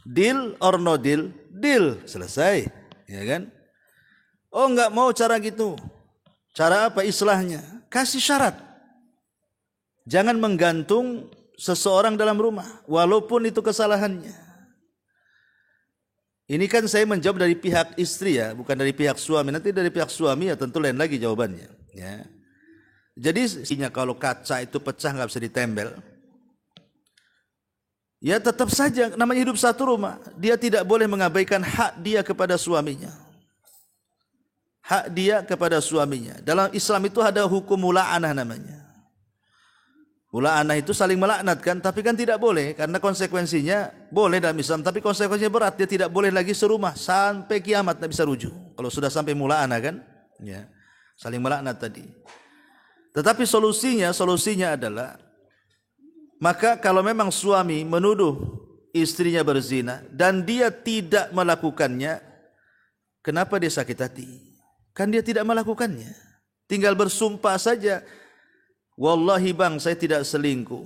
Speaker 1: deal or no deal, deal, selesai, ya kan? Oh, enggak mau cara gitu. Cara apa islahnya? Kasih syarat. Jangan menggantung seseorang dalam rumah, walaupun itu kesalahannya. Ini kan saya menjawab dari pihak istri ya, bukan dari pihak suami. Nanti dari pihak suami ya tentu lain lagi jawabannya. Ya. Jadi kalau kaca itu pecah nggak bisa ditempel. Ya tetap saja namanya hidup satu rumah. Dia tidak boleh mengabaikan hak dia kepada suaminya. Hak dia kepada suaminya. Dalam Islam itu ada hukum mula'anah namanya. Mula'anah itu saling melaknatkan, tapi kan tidak boleh karena konsekuensinya boleh dalam Islam, tapi konsekuensinya berat. Dia tidak boleh lagi serumah sampai kiamat, tidak bisa rujuk. Kalau sudah sampai mula'anah kan, ya saling melaknat tadi. Tetapi solusinya adalah, maka kalau memang suami menuduh istrinya berzina dan dia tidak melakukannya, kenapa dia sakit hati? Kan dia tidak melakukannya. Tinggal bersumpah saja. Wallahi bang, saya tidak selingkuh.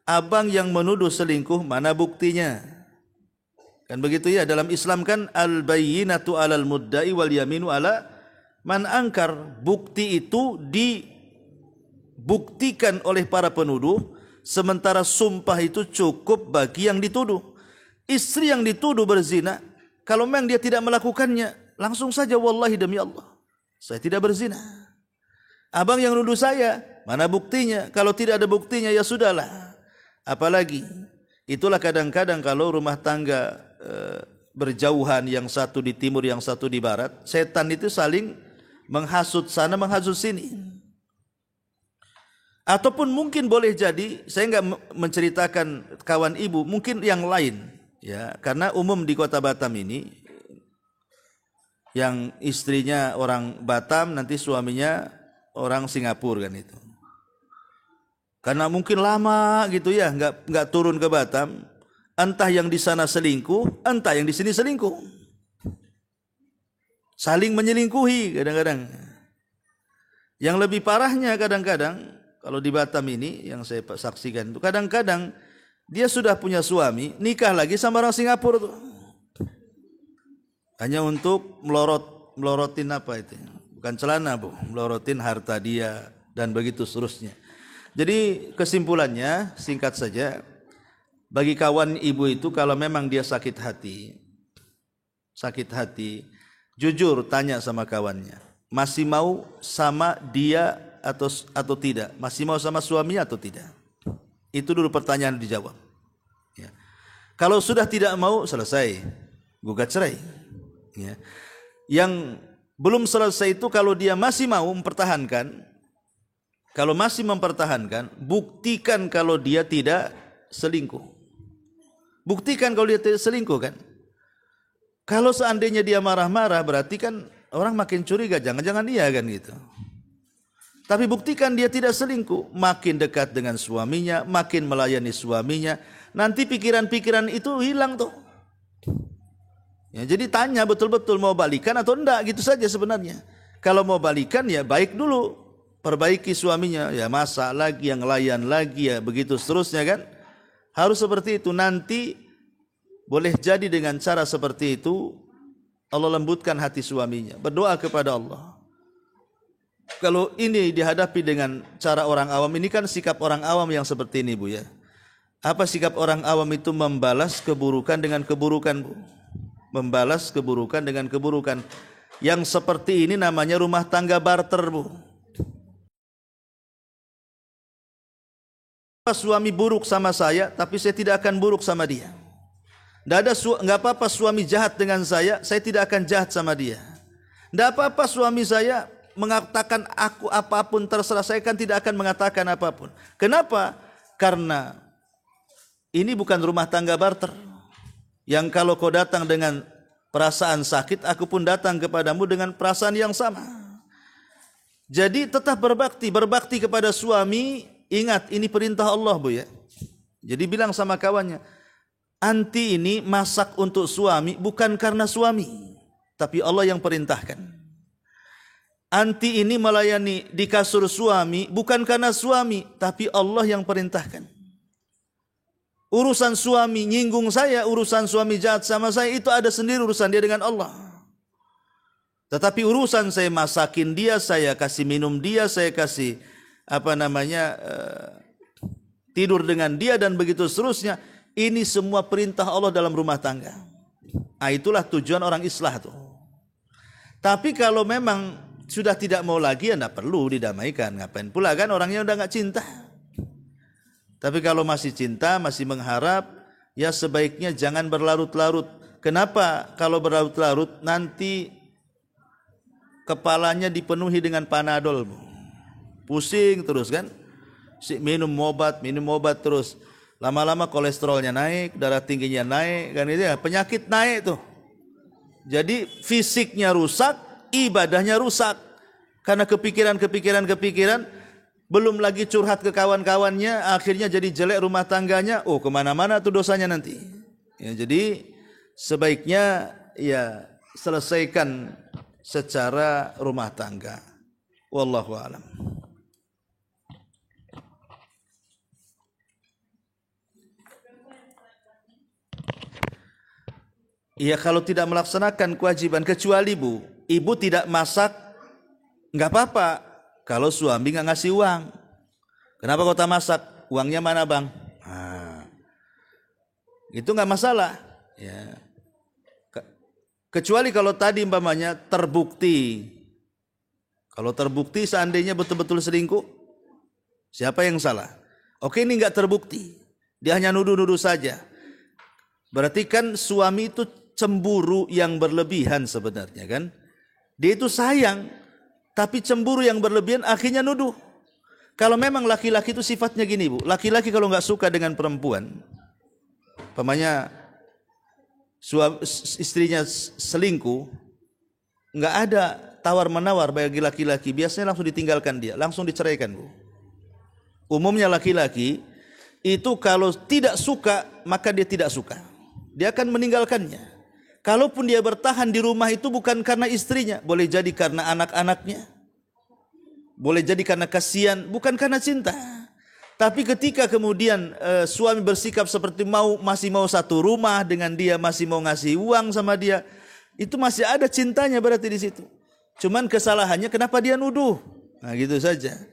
Speaker 1: Abang yang menuduh selingkuh, mana buktinya? Kan begitu ya, dalam Islam kan al-bayyinatu 'alal mudda'i wal yaminu 'ala man angkar. Bukti itu dibuktikan oleh para penuduh, sementara sumpah itu cukup bagi yang dituduh. Istri yang dituduh berzina, kalau memang dia tidak melakukannya, langsung saja wallahi demi Allah, saya tidak berzina. Abang yang nuduh saya, mana buktinya? Kalau tidak ada buktinya ya sudahlah. Apalagi itulah kadang-kadang kalau rumah tangga berjauhan, yang satu di timur, yang satu di barat, setan itu saling menghasut sana, menghasut sini. Ataupun mungkin boleh jadi, saya enggak menceritakan kawan ibu, mungkin yang lain, ya, karena umum di Kota Batam ini, yang istrinya orang Batam, nanti suaminya orang Singapura kan itu. Karena mungkin lama gitu ya, nggak turun ke Batam. Entah yang di sana selingkuh, entah yang di sini selingkuh. Saling menyelingkuhi kadang-kadang. Yang lebih parahnya kadang-kadang, kalau di Batam ini yang saya saksikan itu, kadang-kadang dia sudah punya suami, nikah lagi sama orang Singapura tuh. Hanya untuk melorotin apa itu? Bukan celana, Bu, melorotin harta dia dan begitu seterusnya. Jadi kesimpulannya singkat saja, bagi kawan ibu itu kalau memang dia sakit hati, jujur tanya sama kawannya, masih mau sama dia atau tidak? Masih mau sama suaminya atau tidak? Itu dulu pertanyaan dijawab. Ya. Kalau sudah tidak mau, selesai, gugat cerai. Ya. Yang belum selesai itu kalau dia masih mau mempertahankan, buktikan kalau dia tidak selingkuh. Buktikan kalau dia tidak selingkuh kan. Kalau seandainya dia marah-marah, berarti kan orang makin curiga, jangan-jangan dia kan gitu. Tapi buktikan dia tidak selingkuh, makin dekat dengan suaminya, makin melayani suaminya, nanti pikiran-pikiran itu hilang tuh. Ya, jadi tanya betul-betul mau balikan atau enggak, gitu saja sebenarnya. Kalau mau balikan ya baik dulu, perbaiki suaminya, ya masak lagi, yang layan lagi, ya begitu seterusnya kan. Harus seperti itu. Nanti boleh jadi dengan cara seperti itu Allah lembutkan hati suaminya. Berdoa kepada Allah. Kalau ini dihadapi dengan cara orang awam, ini kan sikap orang awam yang seperti ini, Bu ya. Apa sikap orang awam itu? Membalas keburukan dengan keburukan, Bu. Membalas keburukan dengan keburukan. Yang seperti ini namanya rumah tangga barter, Bu. Suami buruk sama saya, tapi saya tidak akan buruk sama dia. Nggak apa-apa suami jahat dengan saya tidak akan jahat sama dia. Nggak apa-apa suami saya mengatakan aku apapun terserah, saya kan tidak akan mengatakan apapun. Kenapa? Karena ini bukan rumah tangga barter. Yang kalau kau datang dengan perasaan sakit, aku pun datang kepadamu dengan perasaan yang sama. Jadi tetap berbakti kepada suami. Ingat, ini perintah Allah, Bu ya. Jadi bilang sama kawannya, anti ini masak untuk suami bukan karena suami, tapi Allah yang perintahkan. Anti ini melayani di kasur suami bukan karena suami, tapi Allah yang perintahkan. Urusan suami nyinggung saya, urusan suami jahat sama saya, itu ada sendiri urusan dia dengan Allah. Tetapi urusan saya masakin dia, saya kasih minum dia, saya kasih tidur dengan dia dan begitu seterusnya, ini semua perintah Allah dalam rumah tangga. Itulah tujuan orang islah tuh. Tapi kalau memang sudah tidak mau lagi, ya tidak perlu didamaikan. Ngapain pula kan, orangnya udah nggak cinta. Tapi kalau masih cinta, masih mengharap, ya sebaiknya jangan berlarut-larut. Kenapa? Kalau berlarut-larut nanti kepalanya dipenuhi dengan Panadol, Bu. Pusing terus kan, minum obat terus, lama-lama kolesterolnya naik, darah tingginya naik, kan itu ya, penyakit naik tuh. Jadi fisiknya rusak, ibadahnya rusak, karena kepikiran, belum lagi curhat ke kawan-kawannya, akhirnya jadi jelek rumah tangganya. Oh, kemana-mana tuh dosanya nanti. Ya, jadi sebaiknya ya selesaikan secara rumah tangga. Wallahu a'lam. Iya, kalau tidak melaksanakan kewajiban, kecuali ibu tidak masak, nggak apa-apa. Kalau suami nggak ngasih uang, kenapa kau tak masak? Uangnya mana, Bang? Itu nggak masalah. Ya. Kecuali kalau tadi umpamanya terbukti. Kalau terbukti seandainya betul-betul selingkuh, siapa yang salah? Oke, ini nggak terbukti, dia hanya nuduh-nuduh saja. Berarti kan suami itu cemburu yang berlebihan sebenarnya kan. Dia itu sayang, tapi cemburu yang berlebihan akhirnya nuduh. Kalau memang laki-laki itu sifatnya gini, Bu. Laki-laki kalau nggak suka dengan perempuan, umpamanya istrinya selingkuh, nggak ada tawar-menawar bagi laki-laki, biasanya langsung ditinggalkan dia, langsung diceraikan, Bu. Umumnya laki-laki itu kalau tidak suka, maka dia tidak suka. Dia akan meninggalkannya. Kalaupun dia bertahan di rumah itu bukan karena istrinya, boleh jadi karena anak-anaknya. Boleh jadi karena kasihan, bukan karena cinta. Tapi ketika kemudian suami bersikap seperti masih mau satu rumah dengan dia, masih mau ngasih uang sama dia, itu masih ada cintanya berarti di situ. Cuman kesalahannya kenapa dia nuduh? Nah, gitu saja.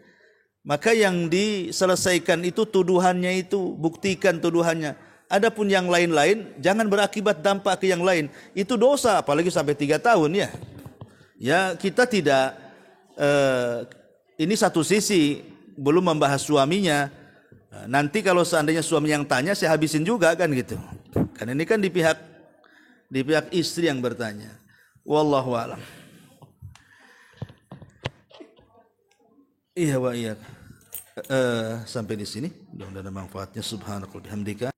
Speaker 1: Maka yang diselesaikan itu tuduhannya itu, buktikan tuduhannya. Adapun yang lain-lain jangan berakibat dampak ke yang lain. Itu dosa, apalagi sampai 3 tahun ya. Ya, kita tidak ini satu sisi belum membahas suaminya. Nanti kalau seandainya suami yang tanya, saya habisin juga kan gitu. Karena ini kan di pihak istri yang bertanya. Wallahu a'lam. Iya wa iya. Sampai di sini. Mudah-mudahan ada manfaatnya. Subhanakallahumma bihamdika.